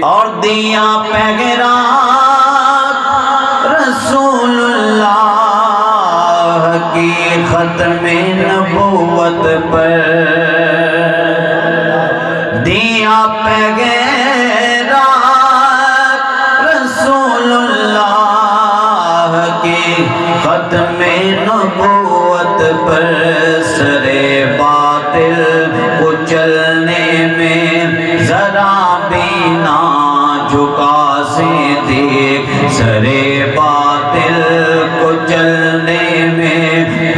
اور دیا پیغام رسول اللہ کی ختم نبوت پر، دیا پیغام رسول اللہ کی ختم نبوت پر، سرے باطل کچلنے میں ذرا بھی نہ جھکا سے دیکھ، سرے باطل کچلنے میں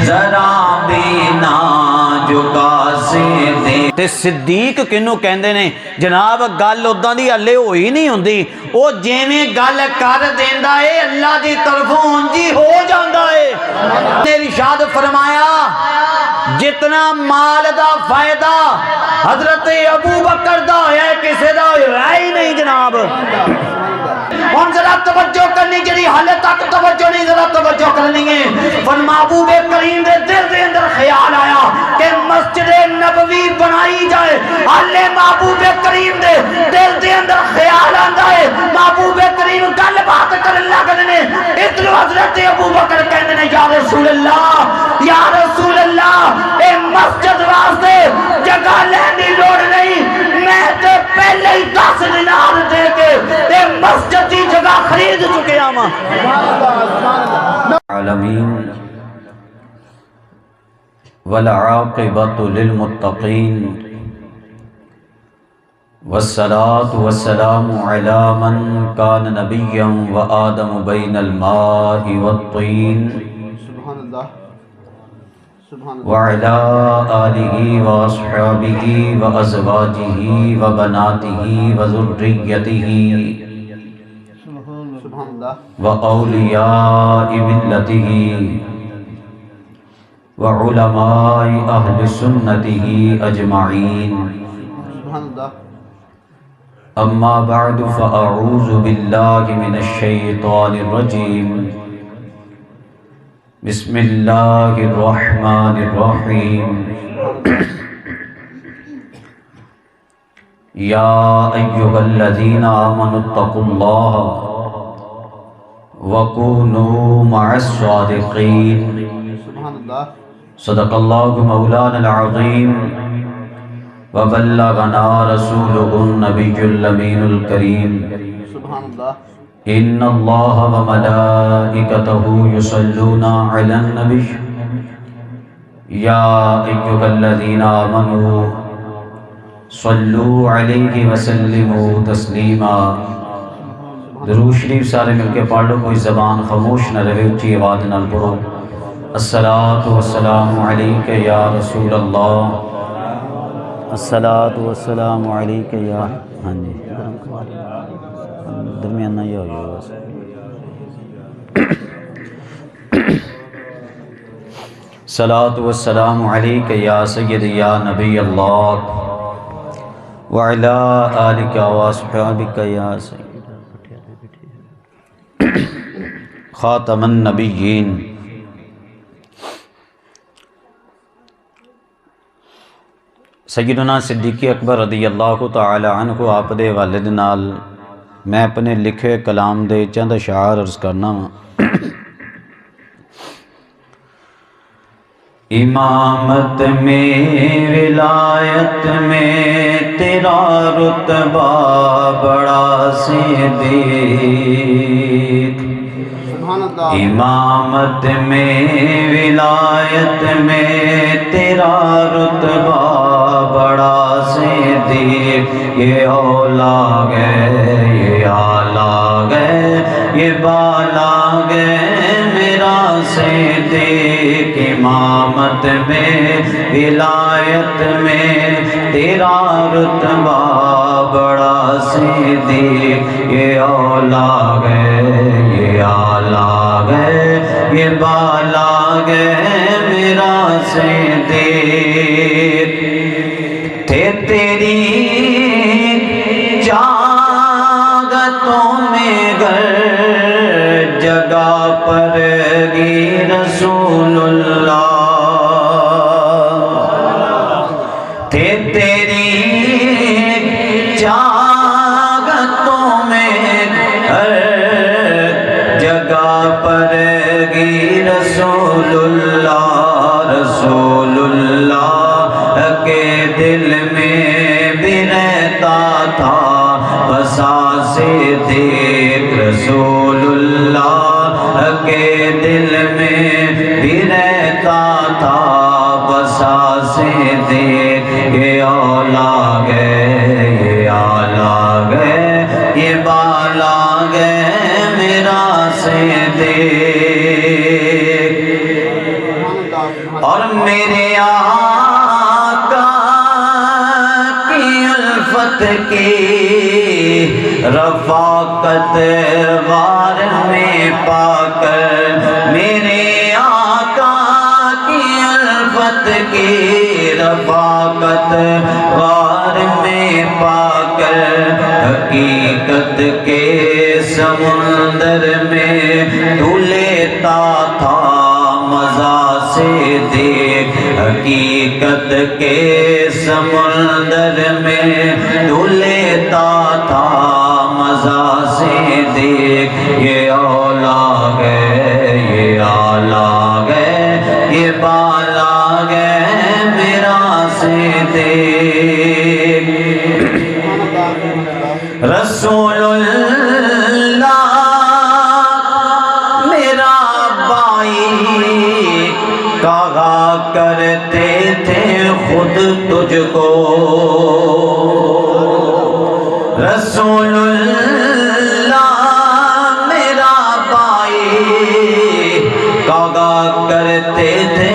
ذرا بھی نہ جھکا سے دیکھ۔ تے صدیق کنوں کہندے نے جناب گل اوداں دی ہلے ہوئی نہیں ہوندی، او جویں گل کر دیندا اے اللہ دی طرفوں اونجی ہو جاندا اے۔ ارشاد فرمایا جتنا مال دا فائدہ حضرت ابو بکر دا ہے کسے دا ہے ہی نہیں جناب۔ ہن ذرا توجہ کرنی، جڑی حالے تک توجہ نہیں ذرا توجہ کرنی ہے۔ فرما محبوب کریم دے دل دے اندر خیال آیا کہ مسجد نبوی بنائی جائے، حالے محبوب کریم دے دل دے اندر خیال آندا ہے، محبوب کریم گل بات کرن لگے نے، ادھر حضرت ابو بکر کہندے نے یا رسول اللہ، یا رسول اللہ، اے مسجد واسطے جگہ لینی لوڑ نہیں، میں تے پہلے ہی 10 دینار دے کے اے مسجد کی جگہ خرید چکے آما۔ عالمین والعاقبۃ للمتقین والصلاة والسلام علی من کان نبیا وآدم بین الماء والطین وعلى آلہ واصحابہ وازواجہ وبناتہ وذریتہ وأولیاء ملتہ وعلماء اہل سنتہ اجمعین، اما بعد فاعوذ باللہ من الشیطان الرجیم، بسم اللہ الرحمن الرحیم، یا ایہا الذین آمنوا اتقوا اللہ وَكُونُوا مَعَ الصَّادِقِينَ۔ صدق اللہ مولانا العظیم وبلغنا رسولہ النبی الامین الکریم، ان اللہ وملائکتہ یصلون علی النبی یا ایہا الذین آمنوا صلوا علیہ وسلموا تسلیما۔ درود شریف سارے مل کے پڑھ لو، کوئی زبان خاموش نہ رہے، اچھی آواز نال پڑھو۔ الصلاۃ والسلام علیک یا رسول اللہ، الصلاۃ والسلام علیک یا ہاں جی درمیانہ یہ ہو جائے بس۔ الصلاۃ والسلام علیک یا سید یا نبی اللہ وعلی آلک واصحابک یا سید خاتم النبیین۔ سیدنا صدیق اکبر رضی اللہ تعالی عنہ آپ دے والد نال میں اپنے لکھے کلام دے چند اشعار عرض کرنا ہوں۔ امامت میں ولایت میں تیرا رتبہ بڑا صدیق، امامت میں ولایت میں تیرا رتبہ بڑا صدیق، یہ اولا گئے یہ آلہ گئے یہ بالا گئے میرا صدیق، امامت میں ولایت میں تیرا رتبہ بڑا صدیق، یہ اولا گئے یہ آلہ گئے یہ بالا گئے میرا صدیق، تھے تیری جاگتوں میں گر جگہ پر گی رسول اللہ، تھے تیری جاگتوں رسول اللہ کے دل میں بھی رہتا تھا بسا صدیق رسول اللہ کے دل میں بھی رہتا تھا بسا صدیق یہ اولاد ہے یہ اولاد ہے یہ بالا ہے میرا صدیق اور میرے آقا کی الفت کی رفاقت غار میں پا کر میرے آقا کی الفت کی رفاقت غار میں پا کر حقیقت کے سمندر میں تو لیتا تھا مزہ سے دیکھ حقیقت کے سمندر میں تو لیتا تھا مزہ سے دیکھ یہ اولاد ہے یہ اولاد ہے یہ بالا ہے میرا صدیق رسول اللہ میرا بائی کہا کرتے تھے خود تجھ کو رسول اللہ میرا بائی کہا کرتے تھے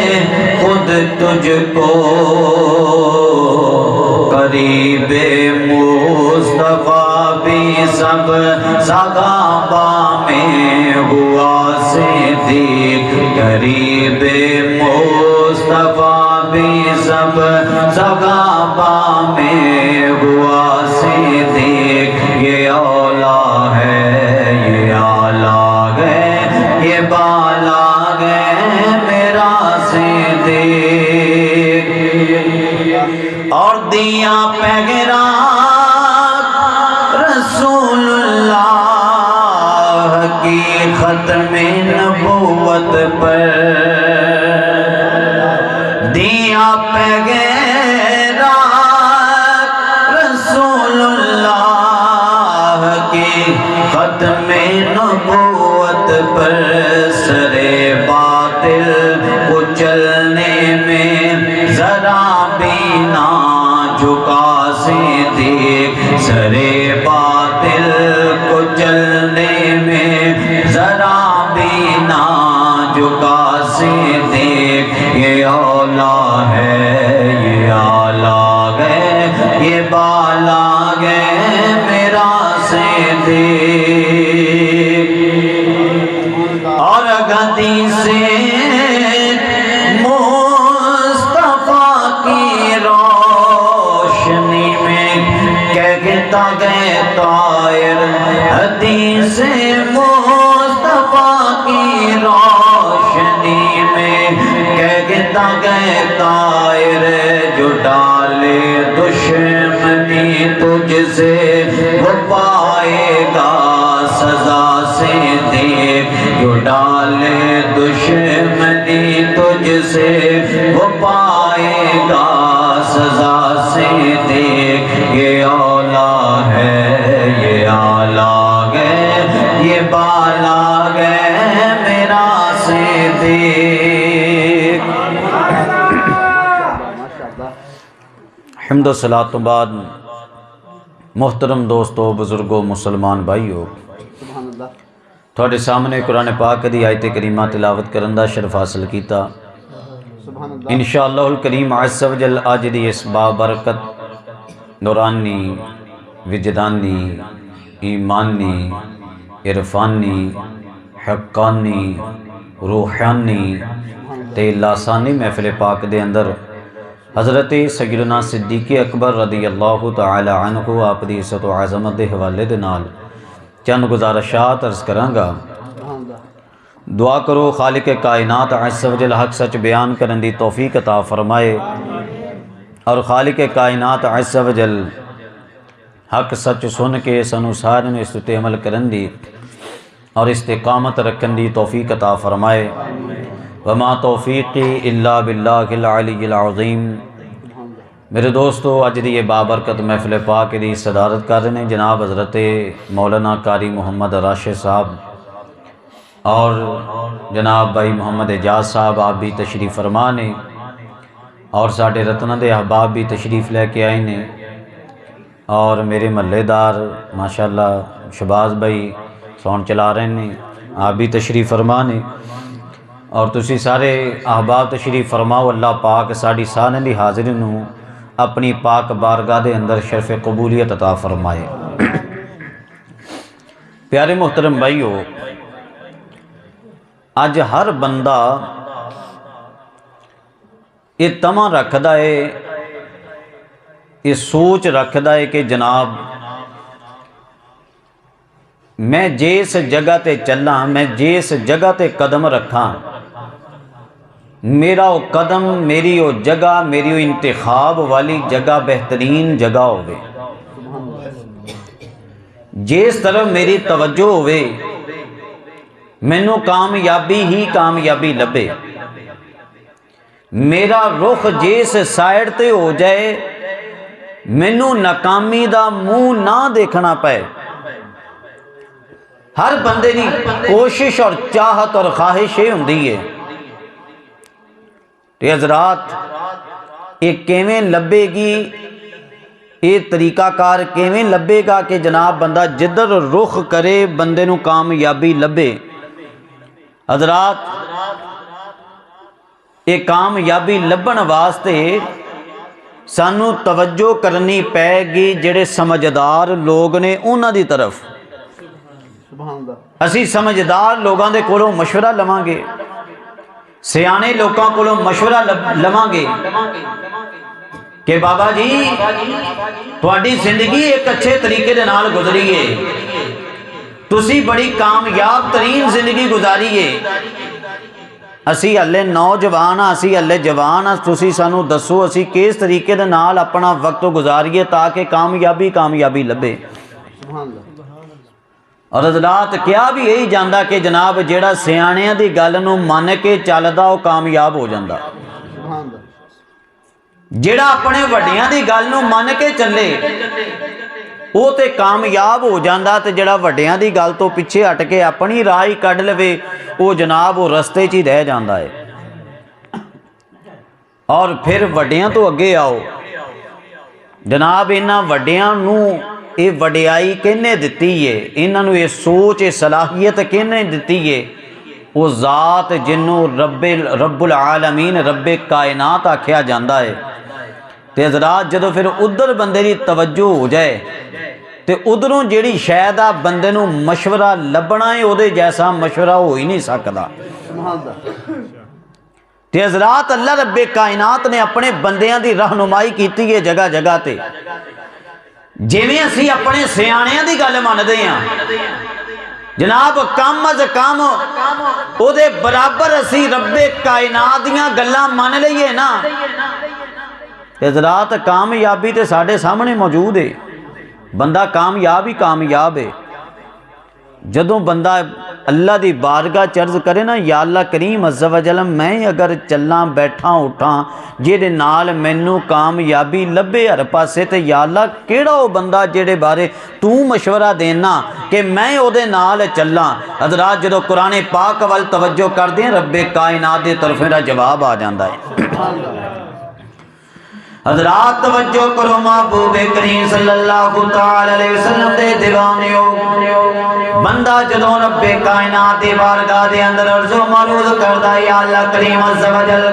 خود تجھ کو قریب مصطفیٰ بھی سب صحابہ میں ہوا صدیق قریب مصطفیٰ بھی سب صحابہ میں ہوا صدیق یہ اولاد ہے یہ اولاد ہے یہ بالا ہے میرا صدیق اور دیا پیغام رسول اللہ کی ختم نبوت پر دیا پیغام رسول اللہ کی ختم نبوت پر سرے باطل کچلنے میں ذرا بھی نہ جھکا صدیق سرے باطل کچلنے میں ذرا بھی نہ جھکا صدیق یہ اولاد ہے یہ اولاد ہے یہ بالا ہے میرا صدیق اور حدیث سے طائر حدیث مصطفیٰ کی روشنی میں کہتا گئے طائر جو ڈالے دشمنی تجھ سے وہ پائے گا سزا سے دیکھ جو ڈالے دشمنی تجھ سے وہ پائے گا سزا سے دیکھ یہ اولاد ہے یہ اولاد ہے یہ بالا ہے میرا صدیق حمد و صلاۃ و بعد محترم دوستو بزرگوں مسلمان بھائیو تھوڑے سامنے قرآن پاک دی آیت کریمہ تلاوت کرن دا شرف حاصل کیتا انشاءاللہ الکریم عز و جل آج دی اس بابرکت نورانی وجدانی ایمانی عرفانی حقانی روحانی تے لاسانی محفل پاک دے اندر حضرت سیدنا صدیق اکبر رضی اللہ تعالی عنہ آپ دی عزت و عظمت دے حوالے دے نال چند گزارشات عرض کرانگا دعا کرو خالق کائنات عز و جل حق سچ بیان کرن دی توفیق عطا فرمائے اور خالق کائنات عز و جل حق سچ سن کے سنو سارن اس تے عمل کرن دی اور استقامت رکھن دی توفیق عطا فرمائے وما توفیقی الا باللہ العلی العظیم۔ میرے دوستو، اج دی یہ بابرکت محفل پاک دی صدارت کر رہے ہیں جناب حضرت مولانا قاری محمد راشد صاحب اور جناب بھائی محمد اعجاز صاحب، آپ بھی تشریف فرما نے اور ساڈے رتنا دے احباب بھی تشریف لے کے آئے نے، اور میرے محلے دار ماشاءاللہ شباز بھائی ساؤنڈ چلا رہے ہیں، آپ بھی تشریف فرما نے، اور تسی سارے احباب تشریف فرماؤ۔ اللہ پاک ساڈی سارے دی حاضری نو اپنی پاک بارگاہ دے اندر شرف قبولیت عطا فرمائے۔ پیارے محترم بھائیو، اج ہر بندہ یہ تمہ رکھدا ہے، یہ سوچ رکھدا ہے کہ جناب میں جس جگہ تے چلاں، میں جس جگہ تے قدم رکھاں، میرا وہ قدم، میری وہ جگہ، میری وہ انتخاب والی جگہ بہترین جگہ ہوئے، جس طرف میری توجہ ہوئے مینوں کامیابی ہی کامیابی لبے، میرا رخ جس سائڈ تے ہو جائے مینوں ناکامی دا منہ نہ دیکھنا پائے۔ ہر بندے دی کوشش اور چاہت اور خواہش یہ ہوندی ہے کہ حضرات یہ کیویں لبے گی، یہ طریقہ کار کیویں لبے گا کہ جناب بندہ جدھر رخ کرے بندے نو کامیابی لبے۔ حضرات یہ کامیابی لبن واسطے سانو توجہ کرنی پائے گی جڑے سمجھدار لوگ نے انہاں دی طرف۔ اسی سمجھدار لوگاں دے کولوں مشورہ لواں گے، سیانے لوکاں کولوں مشورہ لواں گے کہ بابا جی تہاڈی زندگی ایک اچھے طریقے دے نال گزری ہے، تسی بڑی کامیاب ترین زندگی گزاری ہے، اسی ہلے نوجوان ہاں، اسی ہلے جوان ہاں، تسی سانو دسو اسی کس طریقے دے نال اپنا وقت گزاریے تاکہ کامیابی لبے۔ اور حضرات کیا بھی یہی جاندا کہ جناب جیڑا سیاںیاں دی گل نو من کے چلدا وہ کامیاب ہو جاندا، جیڑا اپنے وڈیاں دی گل نو من کے چلے وہ تے کامیاب ہو جاندا، تے جیڑا وڈیاں دی گل تو پیچھے ہٹ کے اپنی راہ ہی کڈ لوے وہ جناب وہ رستے چ ہی رہ جاندا ہے۔ اور پھر وڈیاں تو اگے آؤ، جناب انہاں وڈیاں نو یہ وڈیائی کہنے دتی ہے، انہاں نو یہ سوچ یہ صلاحیت کہنے دتی ہے، وہ ذات جنوں رب العالمین رب کائنات آکھیا جاندا ہے۔ تے حضرات جدو پھر ادھر بندے دی توجہ ہو جائے تے ادھروں جیڑی شاید آ بندے نو مشورہ لبنا ہے، او دے جیسا مشورہ ہو ہی نہیں سکدا۔ تے حضرات اللہ رب کائنات نے اپنے بندیاں دی رہنمائی کیتی ہے جگہ جگہ تے، جویں اسی اپنے سیاںیاں دی گل مندے ہاں جناب کم از کم او دے برابر اسی رب کائنات دیاں گلاں من لئیے نا، حضرات کامیابی تے ساڈے سامنے موجود ہے، بندہ کامیاب ہی کامیاب ہے۔ جدوں بندہ اللہ دی بارگاہ چرز کرے نا، یا اللہ کریم عز و جل میں اگر چلاں بیٹھاں اٹھاں جیڑے نال مینوں کامیابی لبے ہر پاسے، تے یا اللہ کیڑا او بندہ جیڑے بارے تو مشورہ دینا کہ میں او دے نال چلاں۔ حضرات جدوں قرآن پاک وال توجہ کر دیں رب کائنات دے طرف میرا جواب آ جاندا ہے۔ حضرات توجہ کرو، محبوب کریم صلی اللہ تعالی علیہ وسلم دے دیوانیو، بندہ جدوں رب کائنات دی بارگاہ دے اندر عرض و معروض کردا ہے، یا اللہ کریم عز و جل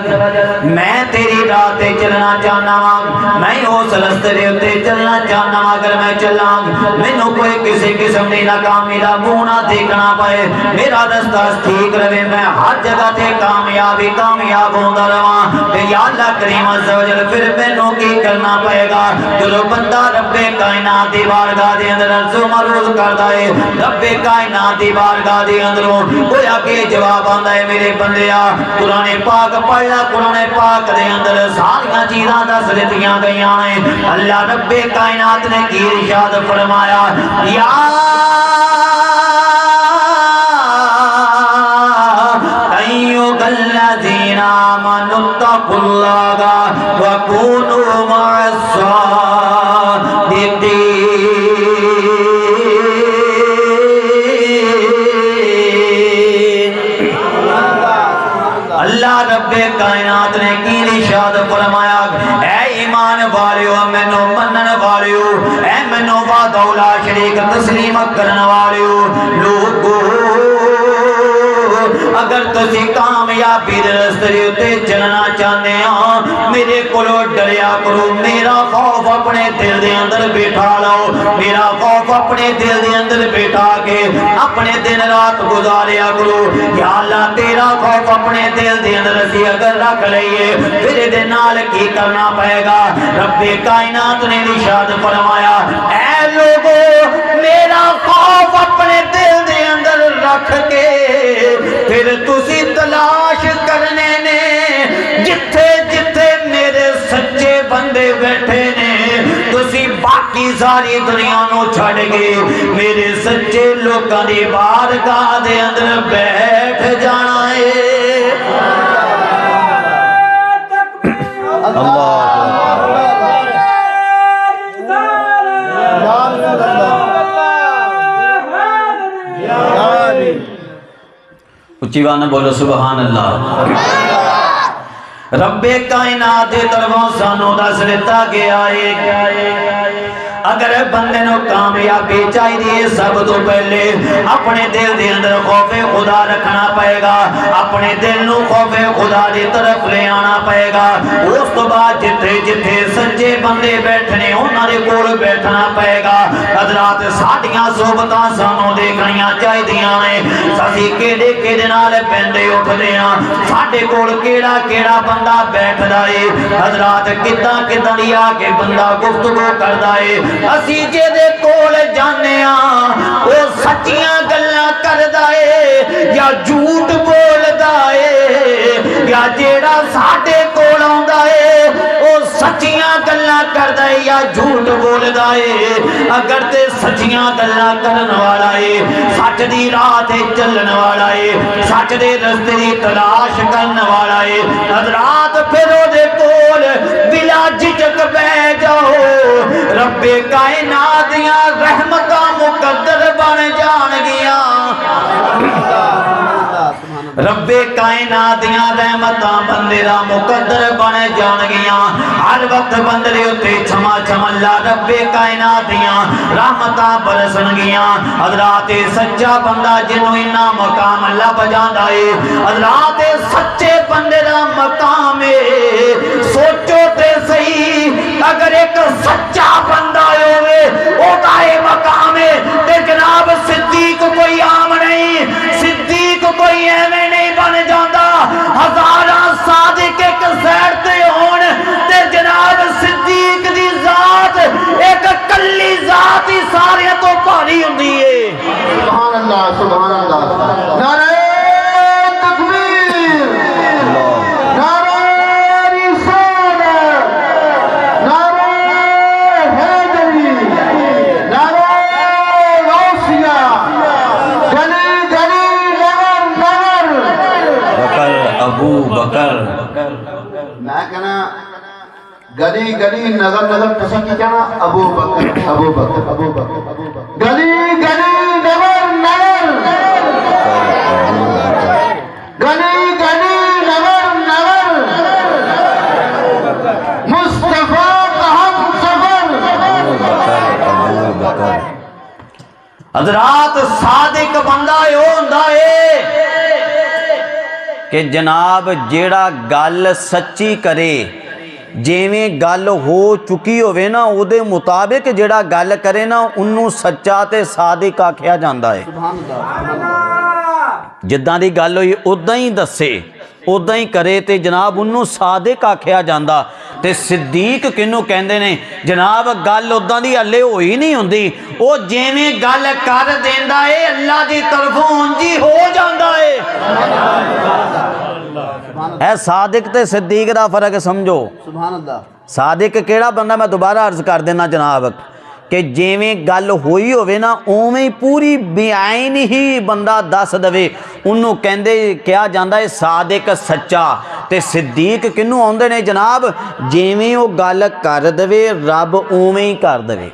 میں تیری راہ تے چلنا چاہنا وا، میں اس رستے دے اوتے چلنا چاہنا وا، اگر میں چلاں مینوں کوئی کسی قسم دی ناکامی دا منہ نہ دیکھنا پئے، میرا رستہ ٹھیک رہے، میں ہر جگہ تے کامیاب ہوندا رہواں، تے یا اللہ کریم عز و جل پھر مینوں کی کرنا پائے گا جو بندہ رب کائنات دی بارگاہ دے اندر عرض و معروض کردا ہے، رب کائنات دی بارگاہ دے اندروں گویا کہ جواب آندا ہے میرے بندیا قرآن پاک پڑھ لا، قرآن پاک دے اندر ساریاں چیزاں دس دتیاں گئیاں ہیں۔ اللہ رب کائنات نے کی ارشاد فرمایا، یا ایھا الذین تسلیم کرن والو لوگو اگر تسی کامیابی دے رستے تے چلنا چاہتے ہیں میرے کولو ڈریا کرو میرا خوف اپنے دل دے اندر بیٹھا لو میرا خوف اپنے دل دے اندر بیٹھا کے اپنے دن رات گزاریا کرو یا اللہ تیرا خوف اپنے دل دے اندر اسی اگر رکھ لئیے پھر دے نال کی کرنا پائے گا رب کائنات نے ارشاد فرمایا اے لوگو میرا خوف اپنے دل دے اندر رکھ کے پھر تسی تلاش کرنے نے جتھے جتھے میرے سچے بندے بیٹھے نے تسی باقی ساری دنیا نو چھڑ گے میرے سچے لوگاں دی بارگاہ دے اندر بیٹھ جانا ہے اللہ اچھی وانا بولو سبحان اللہ رب کائنات دے طرفوں سانو دس لیتا گیا ہے اگر بندے نو کامیابی چاہیے سب تو پہلے اپنے دل دے اندر خوف خدا رکھنا پائے گا اپنے دل نو خوف خدا دی طرف لے آنا پائے گا اس تو بعد جتھے جتھے سچے بندے بیٹھنے انہاں دے کول بیٹھنا پائے گا حضرات ساڈیاں صحبتاں سانو دیکھنیاں چاہیدیاں نے اسی کیڑے کیڑے نال پیندے اٹھدے ہاں ساڈے کول کیڑا کیڑا بندہ بیٹھدا ہے حضرات کداں کداں دی آ کے بندہ گفتگو کردا ہے اسی جے دے کول جانے ہاں او سچیاں گلاں کردا اے یا جھوٹ بولدا اے یا جیڑا ساڈے کول آوندا اے او سچیاں گلاں کردا اے یا جھوٹ بولدا اے اگر تے سچیاں گلاں کرن والا اے سچ دی راہ تے چلن والا اے سچ دے رستے دی تلاش کرن والا اے حضرات پھر او دے کول بلا جھجک بیٹھ جاؤ رب کائنات دیاں رحمتاں مقدر بن جان گیاں رب کائنات دیاں رحمتاں بندے دا مقدر بن جان گیاں ہر وقت بندے دے اوتے چھما چھم اللہ رب کائنات دیاں رحمتاں برسن گیاں حضرات سچا بندہ جنوں انہاں مقام اللہ بجاندا اے حضرات سچے بندے دا مقام اے سوچو تے صحیح اگر ایک سچا بندہ ہوئے او دا اے مقام ہے تے جناب صدیق کوئی عام نہیں صدیق کوئی ایویں نہیں بن جاندا ہزاراں صادق ایک سائیڈ تے ہون تے جناب صدیق دی ذات ایک کلی ذات ہی سارے تو بھاری ہوندی ہے سبحان اللہ نعرہ تکبیر نعرہ رسالت نعرہ حیدری نعرہ غوثیہ گلی گلی نگر نگر بکر ابو بکر میں کہنا گلی گلی نگر نگر تسی کی کہنا ابو بکر ابو بکر ابو بکر گلی گلی نگر نگر گلی گلی نگر نگر مصطفیٰ کا ہم سفر حضرات صادق بندہ ہوندا ہے کہ جناب جیڑا گل سچی کرے جیویں گل ہو چکی ہوئے نا او دے مطابق جیڑا گل کرے نا انہوں سچا تے صادق آکھیا جاندا ہے جداں دی گل ہوئی اداں ہی دسے اداں ہی کرے تے جناب انہوں صادق آکھیا جاندا تے صدیق کنوں کہندے نے جناب گل اداں دی ہلے ہوئی نہیں ہوندی او جیویں گل کر دیندا اے اللہ دی طرفوں جی ہو جاندا ہے اے صادق تے صدیق دا فرق سمجھو سبحان اللہ صادق کیڑا بندہ میں دوبارہ عرض کر دینا جناب کہ جیویں گل ہوئی ہوئے نا اوویں پوری بیعین ہی بندہ دس دوے انہوں کہندے کیا جاندا ہے صادق سچا تے صدیق کنوں آندے نے جناب جیویں او گل کر دوے رب اوویں ہی کر دوے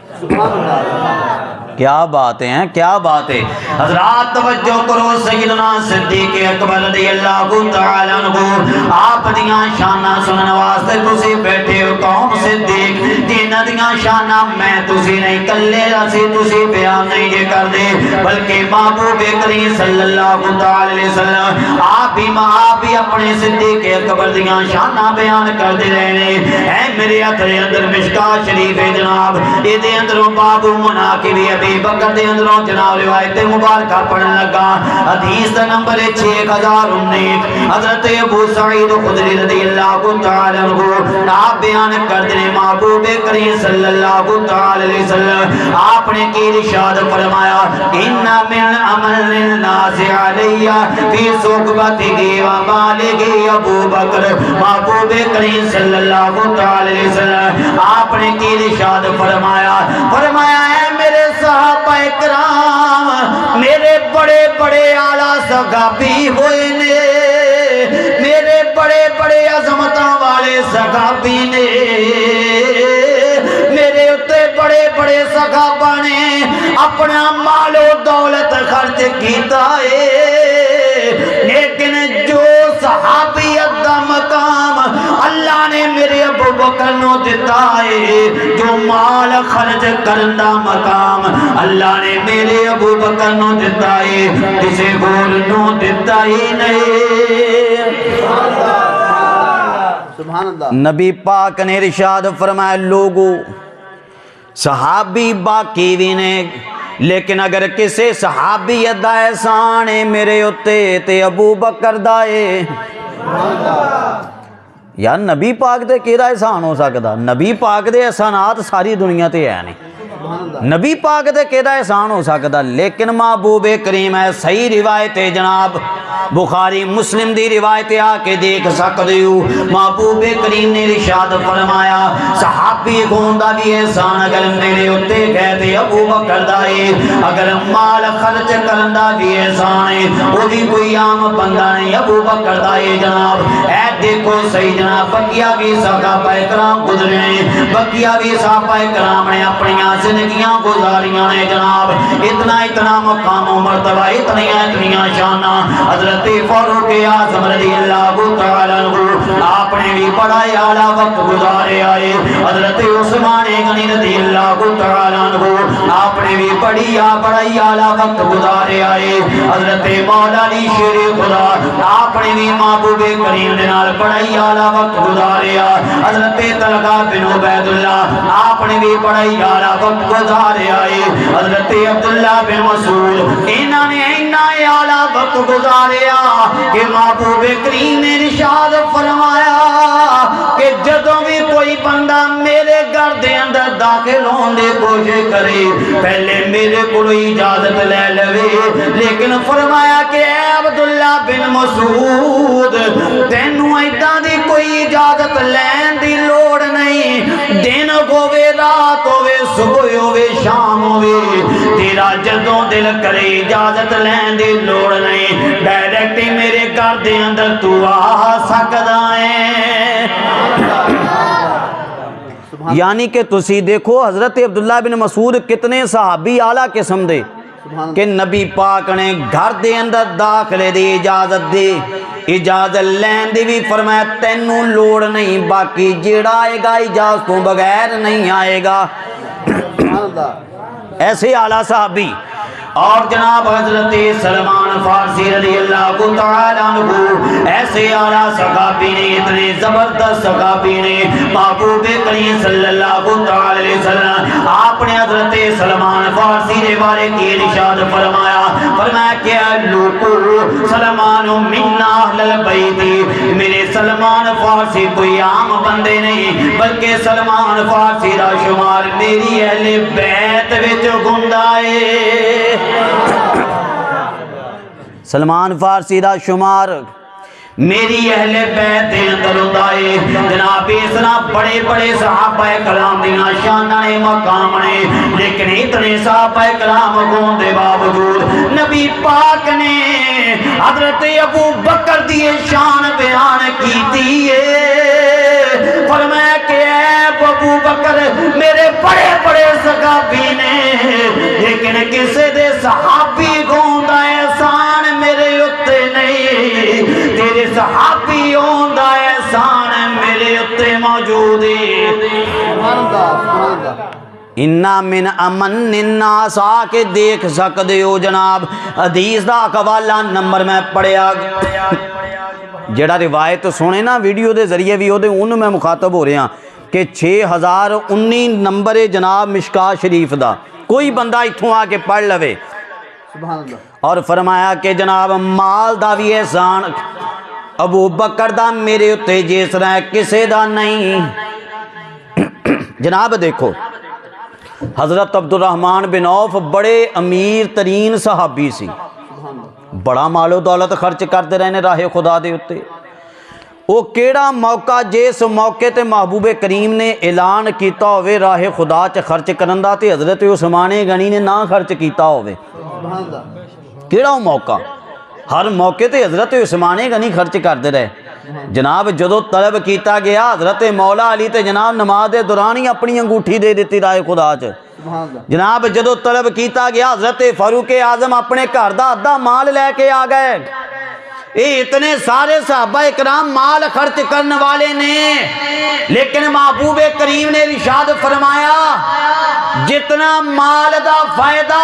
کیا بات ہیں، کیا بات ہے حضرات، توجہ کرو۔ سیدنا صدیق اکبر رضی اللہ تعالی عنہ آپ دیاں شاناں سنن واسطے تسی بیٹھے ہو۔ قوم صدیق جنہاں دیاں شاناں میں تسی نہیں کلے اسی تسی بیان نہیں جے کر دے، بلکہ محبوب کریم صلی اللہ علیہ وسلم آپ بھی اپنے صدیق اکبر دیاں شاناں بیان کر دے رہے ہیں۔ اے میرے ہتھ دے اندر مشکات شریف ہے جناب، اے دے اندروں باب مناقب ابی بکر دے اندروں جناب روایت مبارکہ پڑھن لگا۔ حدیث نمبر 6019 حضرت ابو سعید خدری رضی اللہ تعالی عنہ آپ بیان کر دے محبوب کریم صلی اللہ علیہ وسلم آپ نے کی ارشاد فرمایا، ان من عمل الناس علی فی صحبتہ و بالغ ابو بکر۔ محبوب کریم صلی اللہ علیہ وسلم آپ نے کی ارشاد فرمایا ہے میرے صحابہ کرام، میرے بڑے بڑے اعلیٰ صحابی ہوئے نے، میرے بڑے بڑے عظمتاں والے صحابی نے، میرے اتے بڑے بڑے صحابہ نے اپنا مال و دولت خرچ کیتا ہے، لیکن جو صحابیت دا مقام اللہ نے میرے ابو بکر نو دیتا ہے، جو مال خرچ کرن دا مقام اللہ نے میرے ابو بکر نو دیتا ہے، کسے ہور نو دیتا ہی نہیں۔ سبحان اللہ۔ نبی پاک نے ارشاد فرمایا، لوگو صحابی باقی بھی نے، لیکن اگر کسی صحابیت دا احسان ہے میرے اتے تے ابو بکر دا ہے۔ یار نبی پاک دے کیڑا احسان ہو سکدا؟ نبی پاک دے احسانات ساری دنیا تے ہے نہیں، نبی پاک دے کیڑا احسان ہو سکدا؟ لیکن محبوب کریم ہے، صحیح روایت ہے جناب، بخاری مسلم دی روایت آ کے دیکھ سکتے ہو۔ محبوب کریم نے ارشاد فرمایا، صحابی گوندا بھی احسان اگر میرے اتے کہتے ابو بکر دا ہے، اگر مال خرچ کرن دا بھی احسان ہے، وہ بھی کوئی عام بندہ نہیں، ابو بکر دا ہے جناب۔ اے دیکھو صحیح جناب، بقیہ بھی صحابہ کرام گزرے ہیں، بقیہ بھی صحابہ کرام نے اپنی زندگیاں گزاریاں نے جناب، اتنا مقام و مرتبہ، اتنی شانہ حضرت فاروق اعظم رضی اللہ تعالی عنہ آپ نے بھی بڑا اعلیٰ وقت گزارے آئے۔ حضرت عثمان غنی رضی اللہ تعالی عنہ آپ نے بھی بڑا اعلیٰ وقت گزارے آئے۔ حضرت مولا علی شیر خدا آپ نے بھی محبوب کریم دے نال بڑا اعلیٰ وقت گزارے آئے۔ حضرت طلحہ بن عبید اللہ آپ نے بھی بڑا اعلیٰ وقت گزارے آئے۔ حضرت عبداللہ بن مسعود انہوں نے اعلیٰ وقت گزارے کہ محبوب کریم نے ارشاد فرمایا کہ جدوں بھی کوئی بندہ میرے گھر دے اندر داخل ہون دی کوشش کرے پہلے میرے کو اجازت لے لوے، لیکن فرمایا کہ اے عبداللہ بن مسعود تینوں ایداں دی کوئی اجازت لین دی لوڑ نہیں، دن ہووے رات ہووے صبح ہووے شام ہووے، تیرا جدوں دل کرے اجازت لین دی لوڑ نہیں، ڈائریکٹ میرے گھر دے اندر تو آ سکدا ہے۔ یعنی کہ تسی دیکھو حضرت عبداللہ بن مسعود کتنے صحابی اعلیٰ قسم دے کہ نبی پاک نے گھر دے اندر داخلے دی اجازت لین دی بھی فرمایا تینوں لوڑ نہیں، باقی جیڑا آئے گا اجازتوں بغیر نہیں آئے گا۔ ایسے اعلیٰ صحابی۔ اور جناب حضرت سلمان فارسی رضی اللہ تعالی عنہ ایسے اعلیٰ صحابی نے، اتنے زبردست صحابی نے، محبوب کریم صلی اللہ علیہ وسلم آپ نے حضرت سلمان فارسی کے بارے کی ارشاد فرمایا کہ لوگو سلمان منا اہل البیت، میرے سلمان فارسی کوئی عام بندے نہیں بلکہ سلمان فارسی دا شمار میری اہل بیت وچ ہوندا ہے۔ سلمان فارسی دا شمار میری اہل بیت اندر ہوندا ہے۔ جناب اس طرح بڑے بڑے صحابہ کرام دیاں شاناں نے، مقام نے، لیکن اتنے صحابہ کرام ہون دے باوجود نبی پاک نے حضرت ابو بکر دی شان بیان کیتی ہے۔ فرمایا کہ اے ابو ابو بکر میرے بڑے بڑے صحابی نے، لیکن کسے دے صحابی گوندا احسان میرے اتے نہیں، تیرے صحابی ہوندا احسان میرے اتے موجود ہے۔ اِنَّا مِنْ أَمَنِّ النَّاسِ آ کے دیکھ سکتے ہو جناب، حدیث دا حوالہ نمبر میں پڑھیا جڑا روایت سنے نا ویڈیو دے ذریعے بھی انہوں میں مخاطب ہو رہے ہیں کہ 6019 نمبر جناب مشکاہ شریف دا، کوئی بندہ اتھوں آ کے پڑھ لوے۔ اور فرمایا کہ جناب مال دا بھی احسان ابو بکر دا میرے اتے جس طرح کسے دا نہیں۔ جناب دیکھو حضرت عبد الرحمن بن عوف بڑے امیر ترین صحابی سی، بڑا مال و دولت خرچ کرتے رہنے راہ خدا دے اتے۔ وہ کیڑا موقع جس موقع تے محبوب کریم نے اعلان کیتا ہوئے راہ خدا چ خرچ کرن دا تے حضرت عثمان غنی نے نہ خرچ کیتا ہوئے، کیڑا موقع؟ ہر موقع تے حضرت عثمان غنی خرچ کرتے رہے۔ جناب جدو طلب کیتا گیا حضرت مولا علی تے جناب نماز دے دوران ہی اپنی انگوٹھی دے دیتی راہ خدا چ۔ جناب جدو طلب کیتا گیا حضرت فاروق اعظم اپنے گھر دا ادھا مال لے کے آ گئے۔ اتنے سارے صحابہ اکرام مال خرچ کرنے والے نے، لیکن محبوب کریم نے ارشاد فرمایا جتنا مال دا فائدہ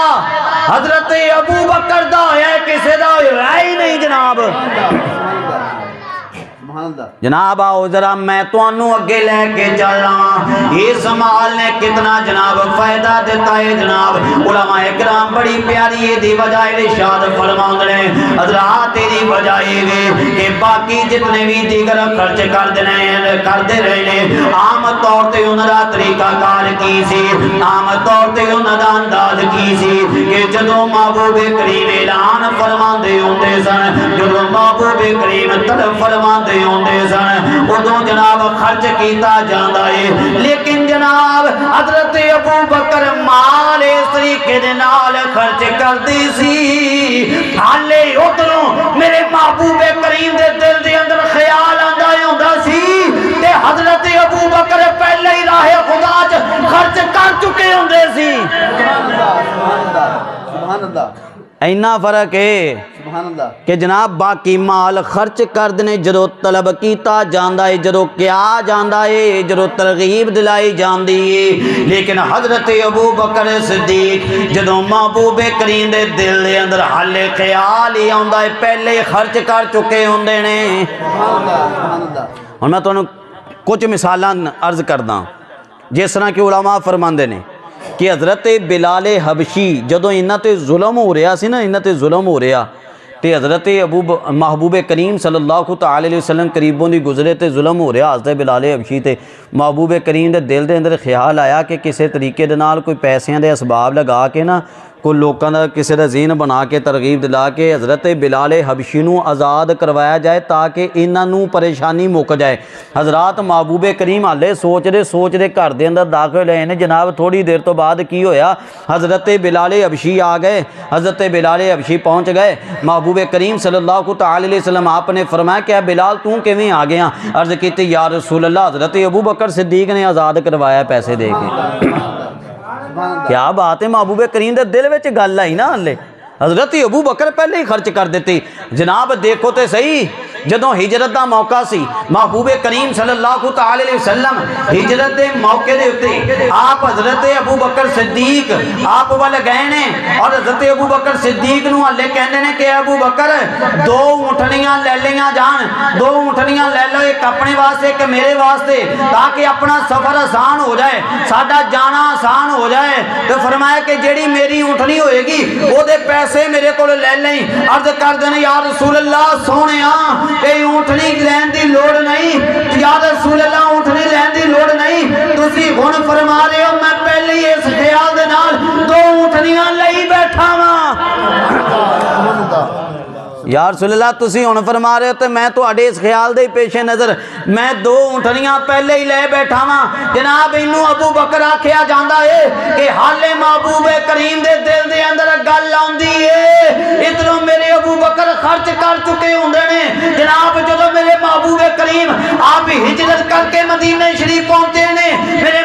حضرت ابو بکر دا ہے کسے دا ہے ہی نہیں جناب۔ جناب آؤ ذرا میں تو انہوں اگے لے کے چلاں، اس مال نے کتنا جناب فائدہ دیتا ہے جناب۔ علماء اکرام بڑی پیاری دی وجہ ارشاد فرماؤں نے حضرات تیری وجہ یہ کہ باقی جتنے بھی دیگر خرچ کر دے رہے نے عام طور تے انہوں دا طریقہ کار کی سی، عام طور تے انہوں دا انداز کی سی کہ جدو محبوب کریم اعلان فرما دے ہوندے سن، جدو محبوب کریم طلب فرما دے ہوندے سن ادوں جناب خرچ کیتا جاندا ہے۔ لیکن جناب حضرت ابو بکر مال اس طریقے دے نال خرچ کردی سی، حالے ادھروں میرے محبوب کریم دے دل دے اندر خیال آندا ہوندا سی تے حضرت ابو بکر پہلے ہی راہ خدا چ خرچ کر چکے ہوندے سی۔ سبحان اللہ، اینا فرق ہے کہ جناب باقی مال خرچ کر دینے جدو طلب کیتا جاندہ ہے، جدو کیا جاندہ ہے، جدو ترغیب دلائی جاندی ہے، لیکن حضرت ابو بکر صدیق جدو محبوب کریم دے دل دے اندر حال خیال ہی آندہ ہے پہلے خرچ کر چکے ہوندے نے۔ اور میں تو کچھ مثالان عرض کردہ جس طرح کہ علماء فرماندے نے کہ حضرت بلال حبشی جدو انہاں تے ظلم ہو رہا سی نا، انہاں تے ظلم ہو رہا تے حضرت محبوب کریم صلی اللہ تعالی علیہ وسلم قریبوں دی گزرے تے ظلم ہو رہا حضرت بلال حبشی تے محبوب کریم دے دل دے اندر خیال آیا کہ کسے طریقے دے نال کوئی پیسیاں دے اسباب لگا کے نا کوئی لوکاں دا کسے دا ذہن بنا کے ترغیب دلا کے حضرت بلال حبشی نو آزاد کروایا جائے تاکہ انہاں نو پریشانی مک جائے۔ حضرات محبوب کریم حالے سوچ دے گھر دے اندر داخل ہوئے نے، جناب تھوڑی دیر تو بعد کی ہویا حضرت بلال حبشی آ گئے، حضرت بلال حبشی پہنچ گئے، محبوب کریم صلی اللہ تعالی علیہ وسلم آپ نے فرمایا کہ بلال تو کیویں آ گیا؟ عرض کیتی یا رسول اللہ حضرت ابو بکر صدیق نے آزاد کروایا پیسے دے کے۔ کیا بات ہے، محبوب کریم دے دل وچ گل آئی نا ہلے، حضرت ابو بکر پہلے ہی خرچ کر دیتی۔ جناب دیکھو تے صحیح جدوں ہجرت دا موقع سی محبوب کریم صلی اللہ تعالی علیہ وسلم ہجرت دے موقع دے اتے آپ حضرت ابو بکر صدیق آپ وال گئے نے اور حضرت ابو بکر صدیق نو ہلے کہندے نے کہ ابو بکر دو اونٹنیاں لے لیاں جان، دو اونٹنیاں لے لو، ایک اپنے واسطے ایک میرے واسطے، تاکہ اپنا سفر آسان ہو جائے، ساڈا جانا آسان ہو جائے۔ تو فرمایا کہ جیڑی میری اونٹنی ہوئے گی او دے پیسے میرے کو لے لیں۔ عرض کر دینے یا رسول اللہ سونے اے اونٹنی لین دی لوڑ نہیں، یا رسول اللہ اونٹنی لین دی لوڑ نہیں، تسی ہن فرما رہے ہو میں پہلے ہی اس خیال دے نال دو اونٹنیاں لئی بیٹھا ہاں۔ یا رسول اللہ تسی ہن فرما رہے ہو تے میں تواڈے اس خیال دے پیش نظر میں دو اونٹنیاں پہلے ہی لے بیٹھا ہاں۔ جناب انہوں ابو بکر آکھیا جاندا ہے کہ حالے محبوب کریم دے دل دے اندر گل آندی ہے ادھروں میرے ابو بکر خرچ کر چکے ہوندے نے۔ جناب جدوں میرے محبوب کریم آپ ہجرت کر کے مدینہ شریف پہنچے نے، میرے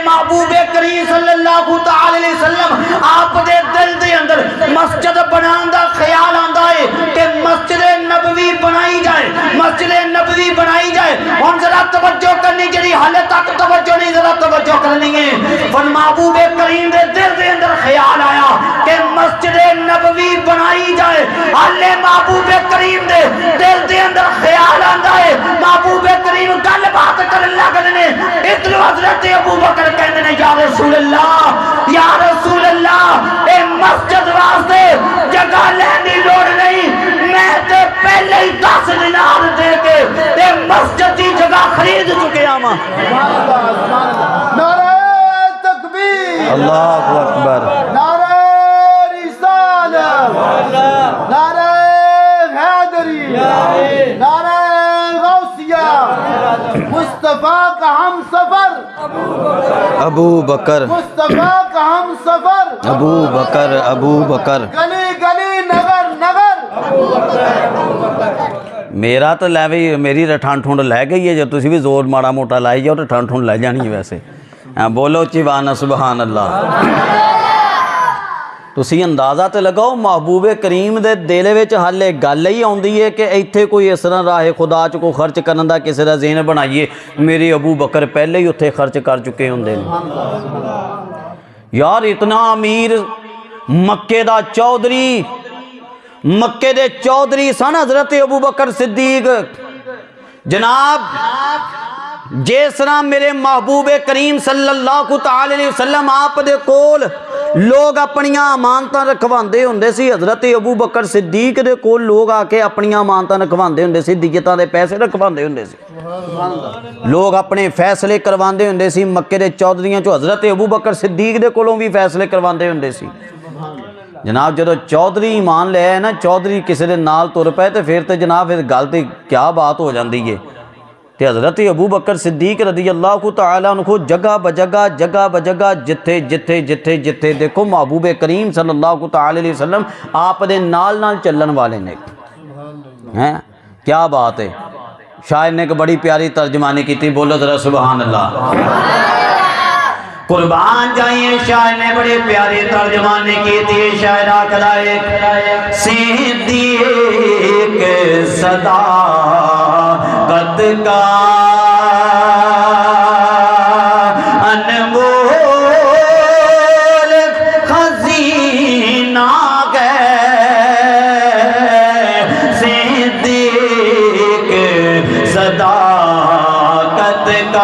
اللہ تعالی علیہ وسلم آپ دے دل دے اندر مسجد بنان دا خیال آندا ہے کہ مسجد نبوی بنائی جائے، مسجد نبوی بنائی جائے. ہن ذرا توجہ کرنی جڑی حال تک توجہ نہیں، ذرا توجہ کرنی ہے. فرما محبوب کریم دے دل دے اندر خیال آیا کہ مسجد نبوی بنائی جائے. حالے محبوب کریم دے دل دے اندر خیال آندا ہے، محبوب کریم گل بات کرن لگے نے. ادھر حضرت ابو بکر کہندے نے یا رسول اللہ، یا رسول اللہ، اے مسجد واسطے جگہ لین دی لوڑ نہیں، میں تے پہلے ہی 10 دینار دے کے تے مسجد دی جگہ خرید چکے ہاں. نعرہ تکبیر، اللہ اکبر، نعرہ رسالت، نعرہ حیدری، نعرہ غوثیہ، مصطفیٰ کا ہم سفر، ابو بکر، مصطفیٰ کا ہم سفر، ابو بکر، ابو بکر. گلی گلی نگر نگر. میرا تو لے بھی میری ٹھنڈ ٹھنڈ لے گئی ہے، جو تسی بھی زور ماڑا موٹا لائی جاؤ تو ٹھنڈ ٹھنڈ لے جانی ہے. ویسے بولو چیوانا سبحان اللہ. تسی اندازہ تے لگاؤ محبوب کریم دے دل وچ حالے گل ہی آندی ہے کہ ایتھے کوئی اس طرح راہ خدا چ کو خرچ کرن دا کسی دا ذہن بنائیے. میرے ابو بکر پہلے ہی اتھے خرچ کر چکے ہوندے نے. یار اتنا امیر مکے دا چودھری، مکے دے چودھری سن حضرت ابو بکر صدیق. جناب جس طرح میرے محبوب کریم صلی اللہ تعالی علیہ وسلم آپ دے کول لوگ اپنیاں امانتاں رکھواندے ہوندے سی، حضرت ابو بکر صدیق دے کول لوگ آ کے اپنیاں امانتاں رکھواندے ہوندے سی، دیتاں دے پیسے رکھواندے ہوندے سی، لوگ اپنے فیصلے کرواندے ہوندے سی. مکے دے چودھریاں چو حضرت ابو بکر صدیق دے کولوں بھی فیصلے کرواندے ہوندے سی. جناب جدو چودھری ایمان لے آئے نا، چودھری کسی دے نال تر پے تے پھر تے جناب پھر گل تے کیا بات ہو جاندی ہے. تے حضرت ابو بکر صدیق رضی اللہ تعالیٰ عنہ جگہ بجگہ جگہ بجگہ جتھے جتھے جتھے جتھے دیکھو محبوب کریم صلی اللہ تعالی علیہ وسلم آپ دے نال چلن والے نے. ہیں کیا بات ہے. شاعر نے ایک بڑی پیاری ترجمانی کی تھی، بولو ذرا سبحان اللہ. قربان جائیں شاعر نے بڑی پیاری ترجمانی کی تھی. شاعر آکھدا ہے صدیق صداقت کا انمول خزینہ ہے، صدیق صداقت کا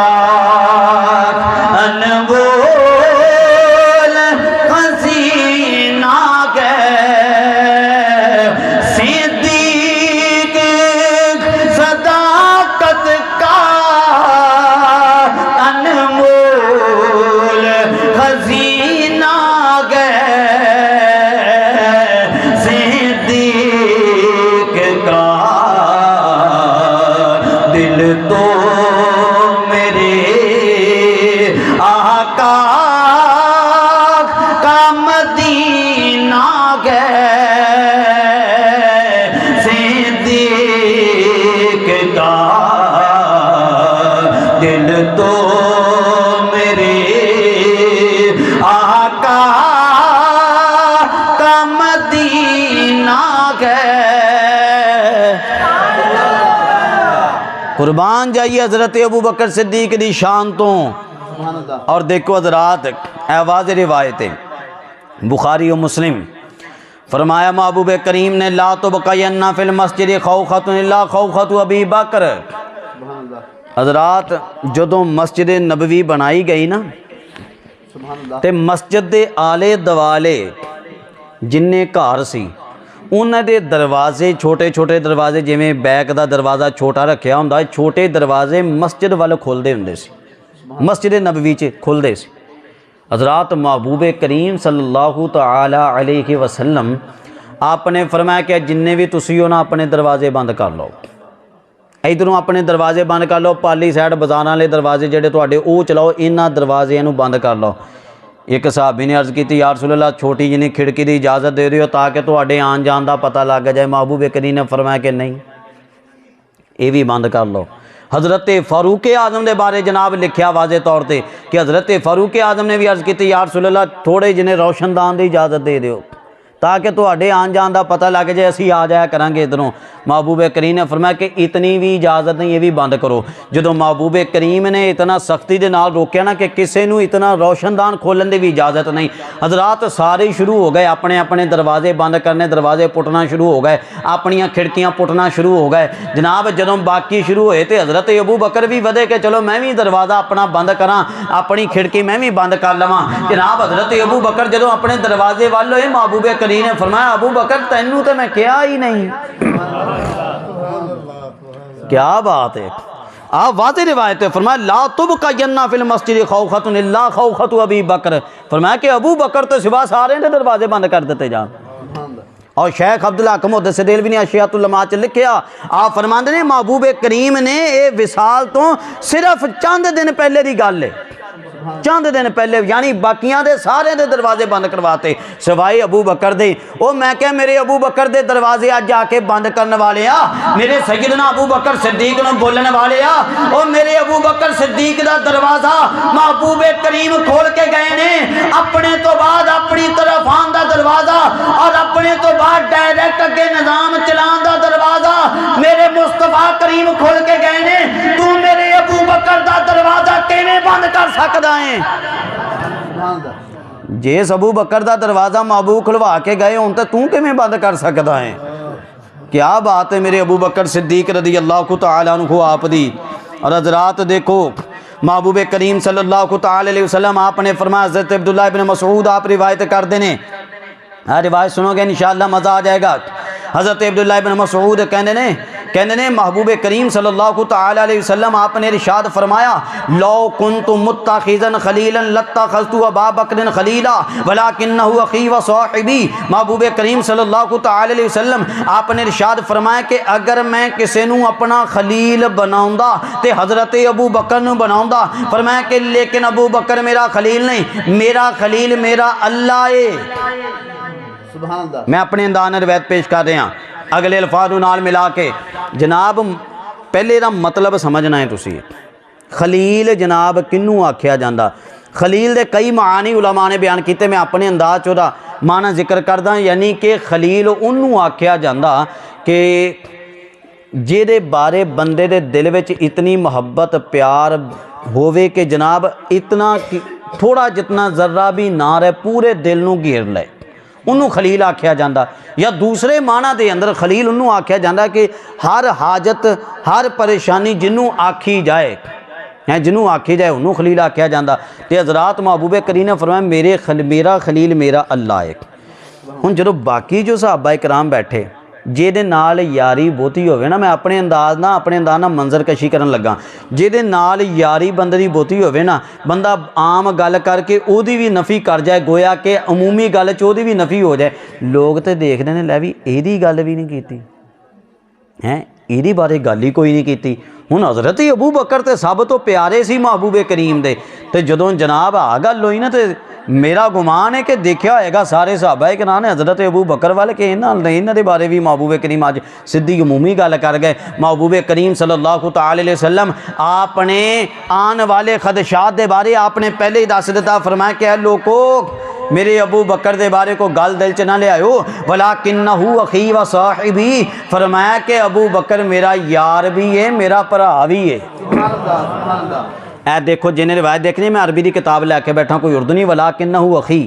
قربان جائیے حضرت ابو بکر صدیق دی شان تو. اور دیکھو حضرات آواز روایت بخاری و مسلم فرمایا محبوب کریم نے لا تبقین فی المسجد خوخۃ الا خوخۃ ابی بکر. حضرات جدوں مسجد نبوی بنائی گئی نا تے مسجد دے آلے دوالے جننے گھر سی انہاں دے دروازے چھوٹے چھوٹے دروازے جویں بیک دا دروازہ چھوٹا رکھیا ہوندا، چھوٹے دروازے مسجد والے کھولدے ہوندے سی، مسجد نبوی چ کھولدے سی. حضرات محبوب کریم صلی اللہ تعالی علیہ وسلم آپ نے فرمایا کہ جننے بھی تسی ہو نا اپنے دروازے بند کر لو، ادھروں اپنے دروازے بند کر لو، پالی سائڈ بازاراں والے دروازے جڑے تواڈے او چلاؤ، انہاں دروازے نو بند کر لو. ایک صحابی نے عرض کی تھی یا رسول اللہ چھوٹی جنی کھڑکی دی اجازت دے دیو تاکہ تواڈے آن جان دا پتہ لگ جائے. محبوب کریم نے فرمایا کہ نہیں، یہ بھی بند کر لو. حضرت فاروق اعظم دے بارے جناب لکھیا واضح طور تے کہ حضرت فاروق اعظم نے بھی عرض کی یا رسول اللہ تھوڑے جنے روشن دان دی اجازت دے دیو تاکہ تواڈے آن جان دا پتہ لگ جائے اسی آ جایا کرانگے ادھروں۔ محبوب کریم نے فرمایا کہ اتنی بھی اجازت نہیں، یہ بھی بند کرو۔ جدوں محبوب کریم نے اتنا سختی دے نال روکیا نا کہ کسے نو اتنا روشن دان کھولن دی بھی اجازت نہیں، حضرات سارے شروع ہو گئے اپنے اپنے دروازے بند کرنے، دروازے پٹنا شروع ہو گئے، اپنیاں کھڑکیاں پٹنا شروع ہو گئے جناب۔ جدوں باقی شروع ہوئے تے حضرت ابو بکر بھی ودے کہ چلو میں بھی دروازہ اپنا بند کراں، اپنی کھڑکی میں بھی بند کر لواں جناب۔ حضرت ابو بکر جدوں اپنے دروازے وال ہوئے محبوب کریم نے فرمایا ابو بکر تینوں تے میں کیا ہی نہیں۔ کیا بات ہے، آپ واضح روایت ہے، فرمایا لا تبقین فی المسجد خوخۃ الا خوخۃ ابی بکر، فرمایا کہ ابو بکر تو سوا سارے نے دروازے بند کر دیتے جان۔ اور شیخ عبدالحق محدث دہلوی نے اشیاۃ اللمعات لکھیا، آپ فرماندے نے محبوب کریم نے اے وصال تو صرف چند دن پہلے دی گل ہے، چند دن پہلے، یعنی باقیاں دے سارے دے دروازے بند کرواتے سوائے ابو بکر دے۔ او میں کہ میرے ابو بکر دے دروازے اج جا کے بند کرنے والے آ، میرے سیدنا ابو بکر صدیق نو بولنے والے آ، او میرے ابو بکر صدیق دا دروازہ محبوب کریم کھول کے گئے نے، اپنے تو بعد اپنی طرف آن دا دروازہ اور اپنے تو بعد ڈائریکٹ اگے نظام چلان دا دروازہ میرے مصطفیٰ کریم کھول کے گئے نے، تو میرے ابو بکر دا دروازہ کیویں بند کر سکدا ہے؟ جیس ابو بکر دا دروازہ محبوب کھلوا کے گئے ہوں تو کیویں بند کر سکدا ہے؟ کیا بات ہے میرے ابو بکر صدیق رضی اللہ تعالیٰ عنہ آپ دی۔ اور حضرات دیکھو محبوب کریم صلی اللہ تعالیٰ علیہ وسلم آپ نے فرمایا، حضرت عبداللہ ابن مسعود آپ روایت کر دینے، روایت سنو گے انشاءاللہ مزہ آ جائے گا۔ حضرت عبداللہ ابن مسعود کہنے نے محبوب کریم صلی اللہ تعالی علیہ وسلم آپ نے ارشاد فرمایا لو کنت متخذا خلیلا لاتخذت ابا بکر خلیلا ولکنہ اخی و صاحبی۔ محبوب کریم صلی اللہ تعالی علیہ وسلم آپ نے ارشاد فرمایا کہ اگر میں کسی نو اپنا خلیل بناؤں دا تے حضرت ابو بکر نو بناؤں دا، فرمایا کہ لیکن ابو بکر میرا خلیل نہیں، میرا خلیل میرا اللہ ہے۔ میں اپنے انداز روایت پیش کر رہا ہوں اگلے الفاظ نال ملا کے جناب۔ پہلے دا مطلب سمجھنا ہے تسی، خلیل جناب کنوں آکھیا جاندہ؟ خلیل دے کئی معانی علماء نے بیان کیتے، میں اپنے انداز چودا معنی ذکر کردہ، یعنی کہ خلیل انہوں آکھیا جاندہ کہ جے دے بارے بندے دے دل وچ اتنی محبت پیار ہووے کہ جناب اتنا تھوڑا جتنا ذرہ بھی نہ رہے پورے دل نو گھیر لے، انہوں خلیل آکھیا جاندہ۔ یا دوسرے معنی دے اندر خلیل انہوں آکھیا جاندہ کہ ہر حاجت ہر پریشانی جنوں آکھی جائے، جنوں آکھی جائے انہوں خلیل آکھیا جاندہ۔ تے حضرات محبوب کریم نے فرمایا میرا خلیل میرا اللہ ہے۔ ہن جدوں باقی جو صحابہ کرام بیٹھے جے دے نال یاری بہتی ہوئے نا، میں اپنے انداز نہ منظر کشی کرن لگا، جے دے نال یاری بندے دی بہتی ہوئے نا، بندہ عام گل کر کے او دی بھی نفی کر جائے، گویا کہ عمومی گل چ او دی بھی نفی ہو جائے، لوگ تے دیکھ رہے نے لے بھی اے دی گل بھی نہیں کیتی ہیں، اے دی بارے گل ہی کوئی نہیں کیتی۔ ہن حضرت ابو بکر تے سب تو پیارے سی محبوب کریم دے، تے جدوں جناب آ گل ہوئی نا تے میرا گمان ہے کہ دیکھا ہوئے گا سارے صحابہ کہ نام نے حضرت ابو بکر والے کہ انہاں دے بارے بھی محبوب کریم آج سدھی عمومی گل کر گئے۔ محبوب کریم صلی اللہ تعالی علیہ وسلم آپ نے آن والے خدشات دے بارے آپ نے پہلے ہی دس دیتا، فرمایا کہ اے لوگو میرے ابو بکر دے بارے کو گل دل چ نہ لے آئیو، وَلَكِنَّهُ أَخِي وَصَاحِبِي، فرمایا کہ ابو بکر میرا یار بھی ہے میرا بھرا بھی ہے۔ اے دیکھو جنہیں روایت دیکھنی، میں عربی دی کتاب لے کے بیٹھا کوئی اردو نہیں، وَلَكِنَّهُ أَخِي۔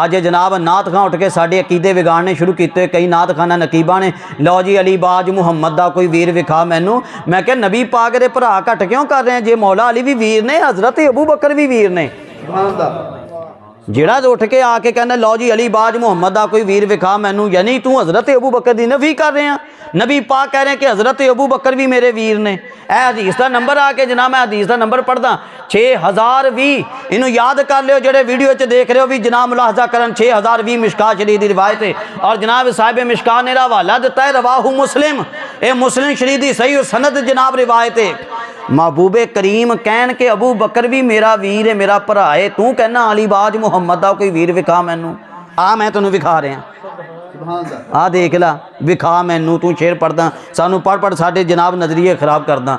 آج جناب نعت خان اٹھ کے ساڑھے عقیدے بگاڑنے شروع کیتے، کئی نعت خانہ نقیبہ نے لو جی علی باج محمد دا کوئی ویر وکھا مینوں، میں کہ نبی پاک دے بھرا گھٹ کیوں کر رہے ہیں؟ جے مولا علی بھی ویر نے، حضرت ابو بکر بھی ویر نے، جڑا اٹھ کے آ کے کہنا لو جی علی باج محمد دا کوئی ویر وکھا مینوں، یعنی تو حضرت ابو بکر دی نفی کر رہے ہیں۔ نبی پاک کہہ رہے ہیں کہ حضرت ابو بکر بھی میرے ویر نے۔ اے حدیث دا نمبر آ کے جناب میں حدیث دا نمبر پڑھدا 6020، انہوں یاد کر لیو جڑے ویڈیو چ دیکھ رہے ہو بھی جناب ملاحظہ کرن 6020 مشکاۃ شریف دی روایت ہے، اور جناب صاحب مشکاۃ نے حوالہ دیتا ہے رواہ مسلم، اے مسلم شریف دی صحیح سند جناب روایت ہے۔ محبوب کریم کہن کہ ابو بکر بھی میرا ویر ہے میرا بھرا ہے، تو کہنا علی باج محمد دا کوئی ویر وکھا مینوں، آ میں تینوں وکھا رہا ہوں۔ ਆ ਦੇਖ ਲਾ ਵਿਖਾ ਮੈਨੂੰ ਤੂੰ ਸ਼ੇਰ ਪੜ੍ਹਦਾ ਸਾਨੂੰ ਪੜ੍ਹ ਪੜ੍ਹ ਸਾਡੇ ਜਨਾਬ ਨਜ਼ਰੀਏ ਖਰਾਬ ਕਰਦਾ।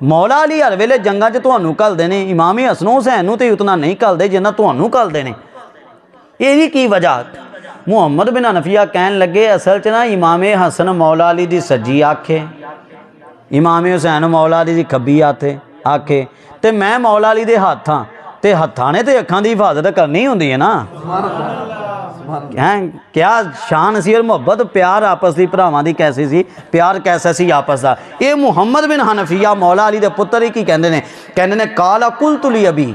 ਮੌਲਾ ਅਲੀ ਹਰ ਵੇਲੇ ਜੰਗਾਂ 'ਚ ਤੁਹਾਨੂੰ ਘੱਲਦੇ ਨੇ, ਇਮਾਮ ਹਸਨ ਹੁਸੈਨ ਨੂੰ ਤੇ ਉਤਨਾ ਨਹੀਂ ਘੱਲਦੇ ਜਿੰਨਾ ਤੁਹਾਨੂੰ ਘੱਲਦੇ ਨੇ। ਇਹਦੀ ਕੀ ਵਜ੍ਹਾ? ਮੁਹੰਮਦ ਬਿਨ ਹਨਫੀਆ ਕਹਿਣ ਲੱਗੇ ਅਸਲ 'ਚ ਨਾ ਇਮਾਮ ਹਸਨ ਮੌਲਾ ਅਲੀ ਦੀ ਸੱਜੀ ਅੱਖ ਹੈ, ਇਮਾਮ ਹੁਸੈਨ ਮੌਲਾ ਅਲੀ ਦੀ ਖੱਬੀ ਅੱਖ, ਤੇ ਮੈਂ ਮੌਲਾ ਅਲੀ ਦੇ ਹੱਥ ਹਾਂ, ਤੇ ਹੱਥਾਂ ਨੇ ਤੇ ਅੱਖਾਂ ਦੀ ਹਿਫਾਜ਼ਤ ਕਰਨੀ ਹੁੰਦੀ ਹੈ ਨਾ। ਕਿਆ ਸ਼ਾਨ ਸੀ ਔਰ ਮੁਹੱਬਤ ਪਿਆਰ ਆਪਸ ਦੀ ਭਰਾਵਾਂ ਦੀ ਕੈਸੀ ਸੀ, ਪਿਆਰ ਕੈਸਾ ਸੀ ਆਪਸ ਦਾ। ਇਹ ਮੁਹੰਮਦ ਬਿਨ ਹਨਫੀਆ ਮੌਲਾ ਅਲੀ ਦੇ ਪੁੱਤਰ ਹੀ ਕੀ ਕਹਿੰਦੇ ਨੇ ਕਾਲਾ ਕੁਲਤੁ ਲੀ ਅਬੀ,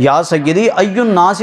ਯਾ ਸੈਯਦੀ ਅਯੁਨ ਨਾਸ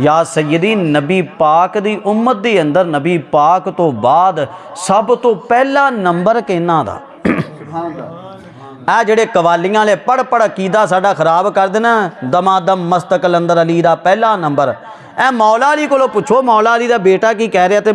ਯਾ ਸੈਯਦੀ ਨਬੀ ਪਾਕ ਦੀ ਉਮਤ ਦੇ ਅੰਦਰ ਨਬੀ ਪਾਕ ਤੋਂ ਬਾਅਦ ਸਭ ਤੋਂ ਪਹਿਲਾ ਨੰਬਰ ਕਿਹਨਾਂ ਦਾ? ਇਹ ਜਿਹੜੇ ਕਵਾਲੀਆਂ ਵਾਲੇ ਪੜ ਅਕੀਦਾ ਸਾਡਾ ਖਰਾਬ ਕਰ ਦੇਣਾ, ਦਮਾਦਮ ਮਸਤਕਲ ਅੰਦਰ ਅਲੀ ਦਾ ਪਹਿਲਾ ਨੰਬਰ। ਇਹ ਮੌਲਾ ਅਲੀ ਕੋਲੋਂ ਪੁੱਛੋ ਮੌਲਾ ਅਲੀ ਦਾ ਬੇਟਾ ਕੀ ਕਹਿ ਰਿਹਾ ਤੇ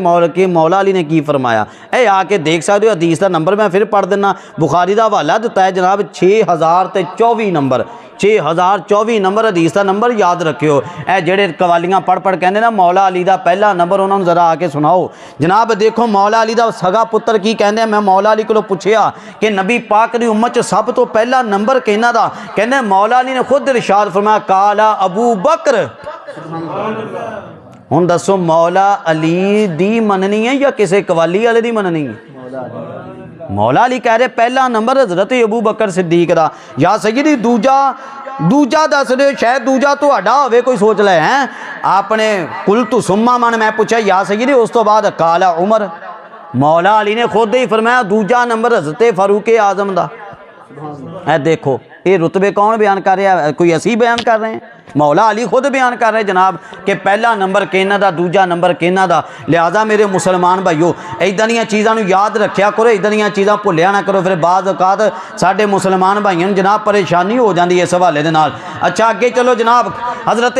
ਮੌਲਾ ਅਲੀ ਨੇ ਕੀ ਫਰਮਾਇਆ। ਇਹ ਆ ਕੇ ਦੇਖ ਸਕਦੇ ਹੋ। ਹਦੀਸ ਦਾ ਨੰਬਰ ਮੈਂ ਫਿਰ ਪੜ੍ਹ ਦਿੰਦਾ, ਬੁਖਾਰੀ ਦਾ ਹਵਾਲਾ ਦਿੱਤਾ ਹੈ ਜਨਾਬ 6024 ਨੰਬਰ, 6024 ਨੰਬਰ ਹਦੀਸ ਦਾ ਨੰਬਰ ਯਾਦ ਰੱਖਿਓ। ਇਹ ਜਿਹੜੇ ਕਵਾਲੀਆਂ ਪੜ੍ਹ ਕਹਿੰਦੇ ਨਾ ਮੌਲਾ ਅਲੀ ਦਾ ਪਹਿਲਾ ਨੰਬਰ, ਉਹਨਾਂ ਨੂੰ ਜ਼ਰਾ ਆ ਕੇ ਸੁਣਾਓ। ਜਨਾਬ ਦੇਖੋ ਮੌਲਾ ਅਲੀ ਦਾ ਸਗਾ ਪੁੱਤਰ ਕੀ ਕਹਿੰਦੇ, ਮੈਂ ਮੌਲਾ ਅਲੀ ਕੋਲੋਂ ਪੁੱਛਿਆ ਕਿ ਨਬੀ ਪਾਕ ਦੀ ਉਮਤ 'ਚ ਸਭ ਤੋਂ ਪਹਿਲਾ ਨੰਬਰ ਕਿਹਨਾਂ ਦਾ? ਕਹਿੰਦੇ ਮੌਲਾ ਅਲੀ ਨੇ ਖੁਦ ਇਰਸ਼ਾਦ ਫਰਮਾਇਆ ਕਾਲਾ ਅਬੂ ਬਕਰ। ਹੁਣ ਦੱਸੋ ਮੌਲਾ ਅਲੀ ਦੀ ਮੰਨਣੀ ਹੈ ਜਾਂ ਕਿਸੇ ਕਵਾਲੀ ਵਾਲੇ ਦੀ ਮੰਨਣੀ ਹੈ? ਮੌਲਾ ਅਲੀ ਕਹਿ ਰਹੇ ਪਹਿਲਾ ਨੰਬਰ ਹਜ਼ਰਤ ਅਬੂ ਬਕਰ ਸਿੱਦੀਕ ਦਾ। ਯਾ ਸੈਯਦੀ ਦੂਜਾ ਦੱਸ ਦਿਓ, ਸ਼ਾਇਦ ਦੂਜਾ ਤੁਹਾਡਾ ਹੋਵੇ, ਕੋਈ ਸੋਚ ਲੈ। ਹੈ ਆਪਣੇ ਕੁਲਤੁ ਸੁਮਾ ਮਨ, ਮੈਂ ਪੁੱਛਿਆ ਯਾ ਸੈਯਦੀ ਉਸ ਤੋਂ ਬਾਅਦ ਕਾਲਾ ਉਮਰ। ਮੌਲਾ ਅਲੀ ਨੇ ਖੁਦ ਹੀ ਫਰਮਾਇਆ ਦੂਜਾ ਨੰਬਰ ਹਜ਼ਰਤ ਫਾਰੂਕ ਆਜ਼ਮ ਦਾ। ਇਹ ਦੇਖੋ ਇਹ ਰੁਤਬੇ ਕੌਣ ਬਿਆਨ ਕਰ ਰਿਹਾ? ਕੋਈ ਅਸੀਂ ਬਿਆਨ ਕਰ ਰਹੇ ਹਾਂ? ਮੌਲਾ ਅਲੀ ਖੁਦ ਬਿਆਨ ਕਰ ਰਹੇ ਜਨਾਬ ਕਿ ਪਹਿਲਾ ਨੰਬਰ ਕਿਹਨਾਂ ਦਾ, ਦੂਜਾ ਨੰਬਰ ਕਿਹਨਾਂ ਦਾ। ਲਿਹਾਜ਼ਾ ਮੇਰੇ ਮੁਸਲਮਾਨ ਭਾਈਓ ਇੱਦਾਂ ਦੀਆਂ ਚੀਜ਼ਾਂ ਨੂੰ ਯਾਦ ਰੱਖਿਆ ਕਰੋ, ਇੱਦਾਂ ਦੀਆਂ ਚੀਜ਼ਾਂ ਭੁੱਲਿਆ ਨਾ ਕਰੋ। ਫਿਰ ਬਾਅਦ ਔਕਾਤ ਸਾਡੇ ਮੁਸਲਮਾਨ ਭਾਈਆਂ ਨੂੰ ਜਨਾਬ ਪਰੇਸ਼ਾਨੀ ਹੋ ਜਾਂਦੀ ਹੈ ਇਸ ਹਵਾਲੇ ਦੇ ਨਾਲ। ਅੱਛਾ ਅੱਗੇ ਚਲੋ ਜਨਾਬ, ਹਜ਼ਰਤ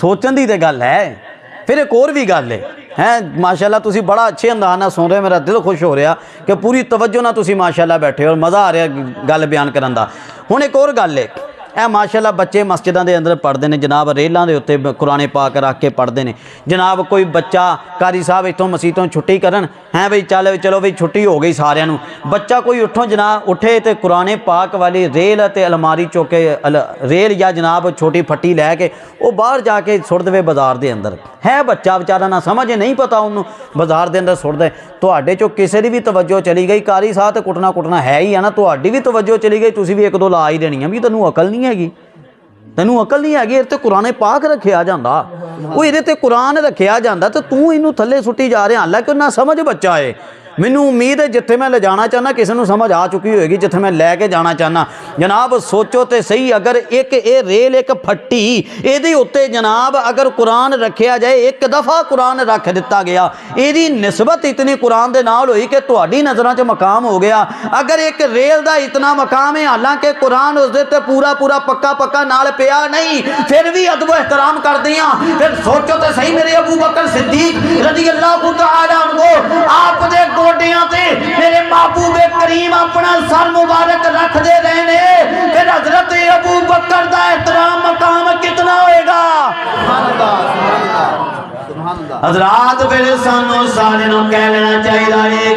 سوچن دی تے گل ہے. پھر ایک اور بھی گل ہے ماشاءاللہ تسی بڑا اچھے انداز نال سن رہے, میرا دل خوش ہو رہا کہ پوری توجہ نال تسی ماشاءاللہ بیٹھے اور مزہ آ رہا گل بیان کرن دا. ہن ایک اور گل ہے, اے ماشاءاللہ بچے مسجداں دے اندر پڑھتے ہیں جناب, ریلاں دے اتنے قرآن پاک رکھ کے پڑھتے ہیں جناب. کوئی بچہ قاری صاحب اتوں مسیتوں چھٹی کرن ہیں بھئی چلو بھئی چھٹی ہو گئی سارے نوں, بچہ کوئی اٹھوں جناب اٹھے تے قرآن پاک والی ریل تے الماری چوکے ریل یا جناب چھوٹی پھٹی لے کے وہ باہر جا کے سٹ دے بازار دے اندر. ہے بچہ بیچارہ نہ سمجھ نہیں پتا انہوں بازار دے اندر سٹ دے. تواڈے چوں کسے دی بھی توجہ چلی گئی قاری صاحب تے کٹنا ہے ہی ہے نا, تواڈی بھی توجہ چلی گئی, تسی بھی ایک دو لا ہی دینی ہے بھی تینوں عقل نہیں ہے, تینوں عقل نہیں ہے. یہ قرآن پاک رکھیا جاندہ, وہ یہ قرآن رکھیا جاندہ تو توں انہوں تھلے سٹی جا رہے ہیں. حالانکہ نہ سمجھ بچہ ہے. مینوں امید ہے جتھے میں لے جانا چاہنا کسی نے سمجھ آ چکی ہوئے گی جتھے میں لے کے جانا چاہنا. جناب سوچو تے صحیح, اگر ایک اے ریل ایک پھٹی اے دی اتے جناب اگر قرآن رکھیا جائے, ایک دفعہ قرآن رکھ دیتا گیا, اے دی نسبت اتنی قرآن دے نال ہوئی کہ تہاڈی نظراں چ مقام ہو گیا. اگر ایک ریل دا اتنا مقام ہے حالانکہ قرآن اس دے تے پورا پکا نال پیا نہیں, پھر بھی ادب و احترام کر دیاں. پھر سوچو تے صحیح میرے ابو بکر صدیق رضی اللہ تعالی عنہ آپ دے گوڈیاں تے میرے محبوب کریم اپنا سر مبارک رکھ دے رہے نے, پھر حضرت ابو بکر دا احترام مقام کتنا ہوئے گا. حضرات پھر سانو سارے نو کہہ لینا چاہیے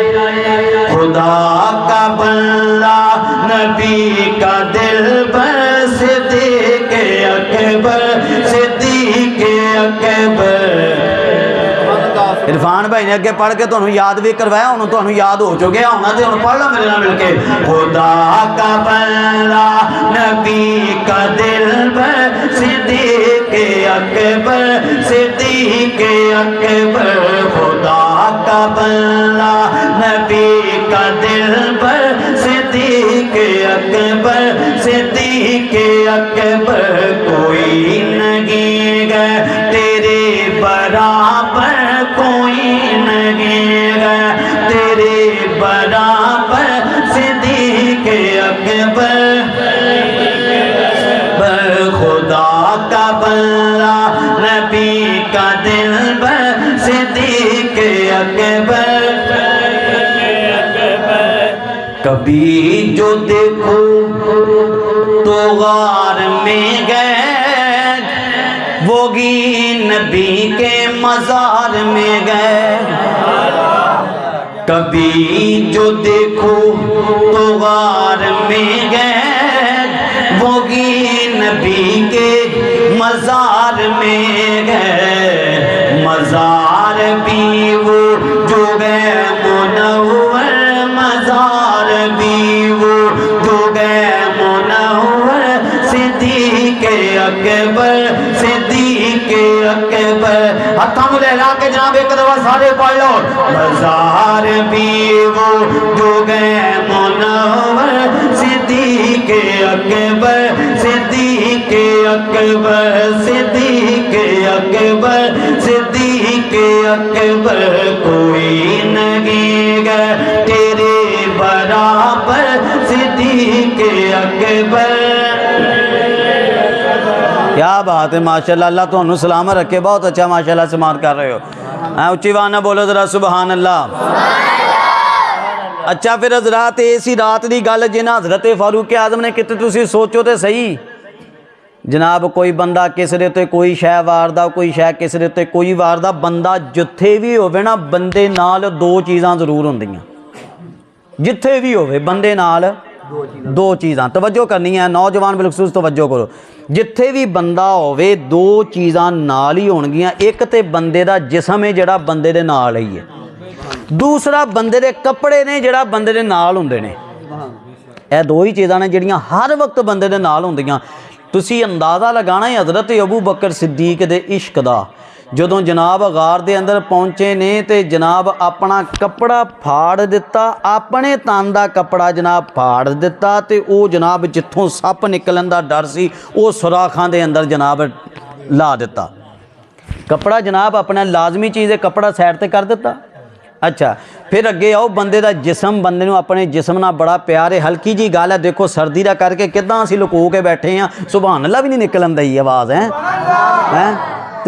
خدا کا بندہ نبی کا دل بر صدیق اکبر صدیق اکبر. عرفان بھائی نے اگے پڑھ کے تمہیں یاد بھی کروایا, انہوں تمہیں یاد ہو چکے ہونا تے انہوں پڑھ لو میرے نال مل کے. خدا کا بندہ نبی کا دل بر صدیق اکبر صدیق اکبر. خدا کا بندہ نبی کا دل بر صدیق اکبر صدیق اکبر. کوئی نہیں گئے تیرے برابر, کوئی نہیں گیا تیرے برابر صدیق اکبر. خدا کا بندہ نبی کا دل بر صدیق اکبر. کبھی جو دیکھو تو غار میں گئے, وہی نبی کے مزار میں گئے. کبھی جو دیکھو تو غار میں گئے, وہی نبی کے مزار میں گئے. مزار بھی وہ جو گئے منور, مزار بھی وہ جو گئے منور صدیق اکبر صدیق اکبر. ہاتھوں میں لہلا کے جناب ایک دفعہ سارے پڑھ لو. مزار بھی وہ جو گئے منور صدیق اکبر صدیق اکبر صدیق اکبر صدیق اکبر. کوئی نہیں گئے تیرے برابر صدیق اکبر. کیا بات ہے ماشاءاللہ, اللہ تو انہوں سلامت رکھے, بہت اچھا ماشاءاللہ سماعت کر رہے ہو. اچھی وانا بولو ذرا سبحان اللہ. اچھا پھر حضرات ایسی رات دی گل جنہ حضرت فاروق اعظم نے کتے تسی سوچو تے صحیح. جناب کوئی بندہ کس دے تے کوئی شے واردا, کوئی شے کس دے تے کوئی واردا, بندہ جتھے بھی ہوے نا بندے نال دو چیزاں ضرور ہوندیاں. جتھے بھی ہوے بندے نال دو چیزاں, توجہ کرنی ہے نوجوان بالخصوص توجہ کرو. جتھے بھی بندہ ہوے دو چیزاں نال ہی ہونگیاں. ایک تے بندے دا جسم ہے جڑا بندے دے نال ہی ہے, دوسرا بندے دے کپڑے نے جڑا بندے دے نال ہوندے نے. اے دو ہی چیزاں نے جڑیاں ہر وقت بندے دے نال ہوندیاں. تسی اندازہ لگانا ہے حضرت ابو بکر صدیق دے عشق دا. جدوں جناب غار دے اندر پہنچے نے تے جناب اپنا کپڑا پھاڑ دیتا, اپنے تن دا کپڑا جناب پھاڑ دیتا تے او جناب جتھوں سپ نکلن دا ڈر سی او سوراخاں دے اندر جناب لا دیتا. کپڑا جناب اپنا لازمی چیز ہے, کپڑا سائڈ تے کر دیتا. اچھا پھر اگے آؤ, بندے دا جسم, بندے نو اپنے جسم نہ بڑا پیار ہے. ہلکی جی گل ہے, دیکھو سردی دا کر کے کداں اسی لکو کے بیٹھے ہیں, سبحان اللہ بھی نہیں نکلن دی آواز ہے.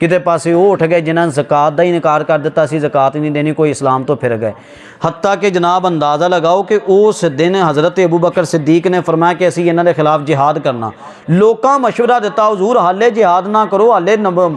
ਕਿਤੇ ਪਾਸੇ ਉਹ ਉੱਠ ਗਏ ਜਿਨ੍ਹਾਂ ਨੇ ਜ਼ਕਾਤ ਦਾ ਹੀ ਇਨਕਾਰ ਕਰ ਦਿੱਤਾ, ਅਸੀਂ ਜ਼ਕਾਤ ਹੀ ਨਹੀਂ ਦੇਣੀ, ਕੋਈ ਇਸਲਾਮ ਤੋਂ ਫਿਰ ਗਏ। ਹੱਤਾ ਕਿ ਜਨਾਬ ਅੰਦਾਜ਼ਾ ਲਗਾਓ ਕਿ ਉਸ ਦਿਨ ਹਜ਼ਰਤ ਅਬੂ ਬਕਰ ਸਿੱਦੀਕ ਨੇ ਫਰਮਾਇਆ ਕਿ ਅਸੀਂ ਇਹਨਾਂ ਦੇ ਖਿਲਾਫ ਜਿਹਾਦ ਕਰਨਾ। ਲੋਕਾਂ ਮਸ਼ਵਰਾ ਦਿੱਤਾ ਹਜ਼ੂਰ ਹਾਲੇ ਜਿਹਾਦ ਨਾ ਕਰੋ, ਹਾਲੇ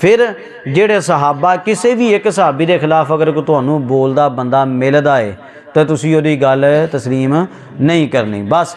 ਫਿਰ ਜਿਹੜੇ ਸਹਾਬਾ ਕਿਸੇ ਵੀ ਇੱਕ ਸਹਾਬੀ ਦੇ ਖਿਲਾਫ ਅਗਰ ਕੋਈ ਤੁਹਾਨੂੰ ਬੋਲਦਾ ਬੰਦਾ ਮਿਲਦਾ ਹੈ ਤਾਂ ਤੁਸੀਂ ਉਹਦੀ ਗੱਲ ਤਸਲੀਮ ਨਹੀਂ ਕਰਨੀ। ਬਸ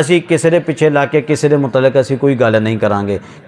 ਅਸੀਂ ਕਿਸੇ ਦੇ ਪਿੱਛੇ ਲਾ ਕੇ ਕਿਸੇ ਦੇ ਮੁਤਲਕ ਅਸੀਂ ਕੋਈ ਗੱਲ ਨਹੀਂ ਕਰਾਂਗੇ,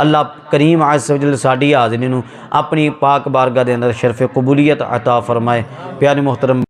ਅੱਲਾਹ ਕਰੀਮ ਅਜ਼za ਵਜਲ ਸਾਡੀ ਹਾਜ਼ਰੀ ਨੂੰ ਆਪਣੀ ਪਾਕ ਬਾਰਗਾਹ ਦੇ ਅੰਦਰ ਸ਼ਰਫ ਕਬੂਲੀਅਤ ਅਤਾ ਫਰਮਾਏ। ਪਿਆਰੇ ਮੁਹਤਰਮ